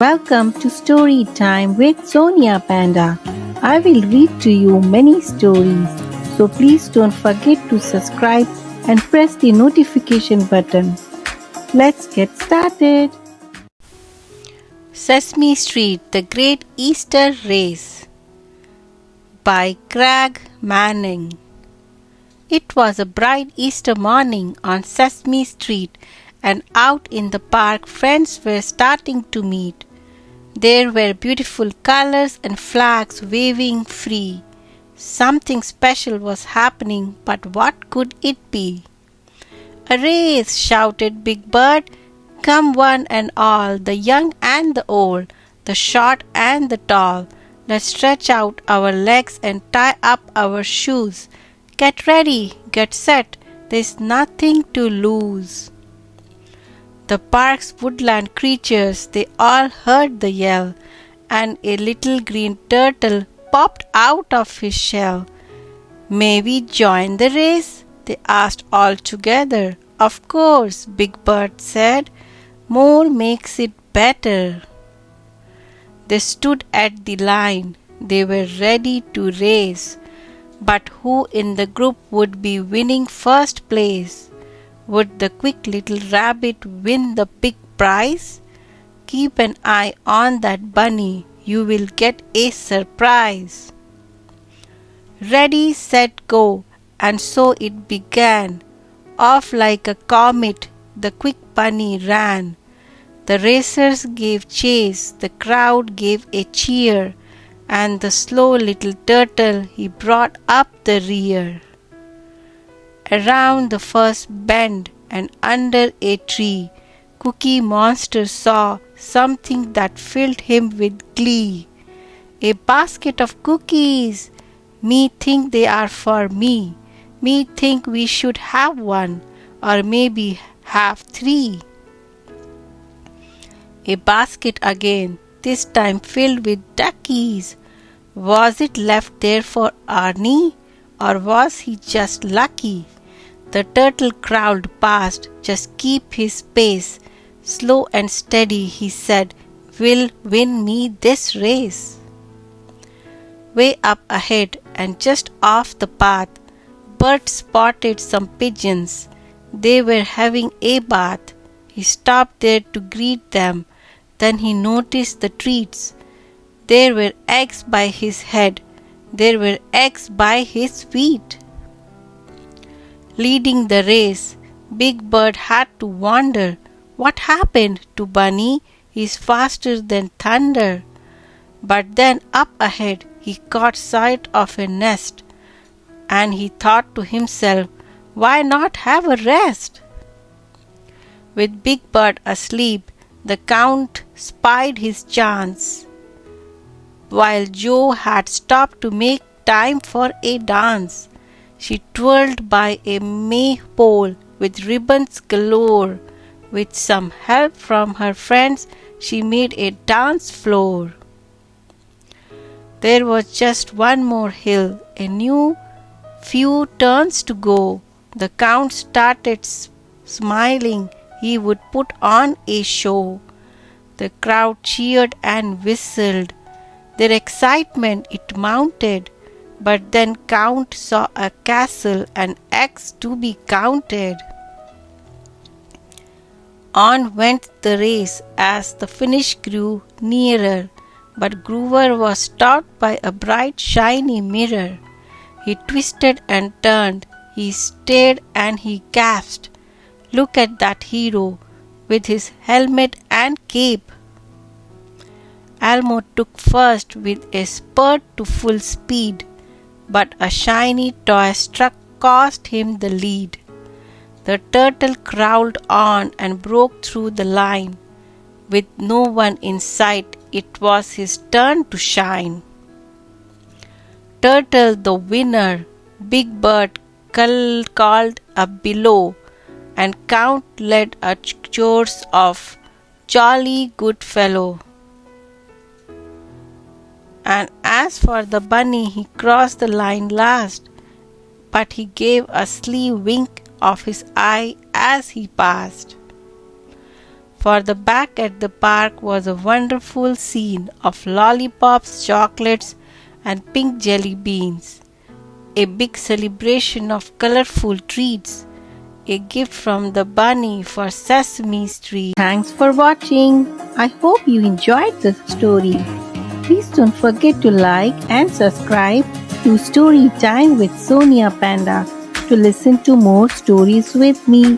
Welcome to Storytime with Sonia Panda. I will read to you many stories, so please don't forget to subscribe and press the notification button. Let's get started. Sesame Street, The Great Easter Race by Craig Manning. It was a bright Easter morning on Sesame Street, and out in the park friends were starting to meet. There were beautiful colors and flags waving free. Something special was happening, but what could it be? "A race!" shouted Big Bird. "Come one and all, the young and the old, the short and the tall. Let's stretch out our legs and tie up our shoes. Get ready, get set, there's nothing to lose." The park's woodland creatures, they all heard the yell, and a little green turtle popped out of his shell. "May we join the race?" they asked all together. "Of course," Big Bird said. "More makes it better." They stood at the line. They were ready to race. But who in the group would be winning first place? Would the quick little rabbit win the big prize? Keep an eye on that bunny. You will get a surprise. Ready, set, go. And so it began. Off like a comet, the quick bunny ran. The racers gave chase, the crowd gave a cheer, and the slow little turtle he brought up the rear. Around the first bend and under a tree, Cookie Monster saw something that filled him with glee. "A basket of cookies! Me think they are for me. Me think we should have one, or maybe have three." A basket again, this time filled with duckies. Was it left there for Ernie, or was he just lucky? The turtle crawled past. "Just keep his pace. Slow and steady," he said, "will win me this race." Way up ahead and just off the path, Bert spotted some pigeons. They were having a bath. He stopped there to greet them. Then he noticed the treats. There were eggs by his head. There were eggs by his feet. Leading the race, Big Bird had to wonder, what happened to Bunny? He's faster than thunder. But then up ahead he caught sight of a nest, and he thought to himself, why not have a rest? With Big Bird asleep, the Count spied his chance, while Joe had stopped to make time for a dance. She twirled by a maypole with ribbons galore. With some help from her friends, she made a dance floor. There was just one more hill, a new few turns to go. The Count started smiling. He would put on a show. The crowd cheered and whistled. Their excitement, it mounted. But then Count saw a castle and eggs to be counted. On went the race as the finish grew nearer, but Groover was stopped by a bright shiny mirror. He twisted and turned, he stared and he gasped. Look at that hero with his helmet and cape. Elmo took first with a spurt to full speed, but a shiny toy struck cost him the lead. The turtle crawled on and broke through the line. With no one in sight, it was his turn to shine. Turtle the winner, Big Bird called up below, and Count led a chorus of jolly good fellow. And as for the bunny, he crossed the line last, but he gave a sly wink of his eye as he passed. for the back at the park was a wonderful scene of lollipops, chocolates, and pink jelly beans. A big celebration of colorful treats. A gift from the bunny for Sesame Street. Thanks for watching. I hope you enjoyed the story. Please don't forget to like and subscribe to Storytime with Sonia Panda to listen to more stories with me.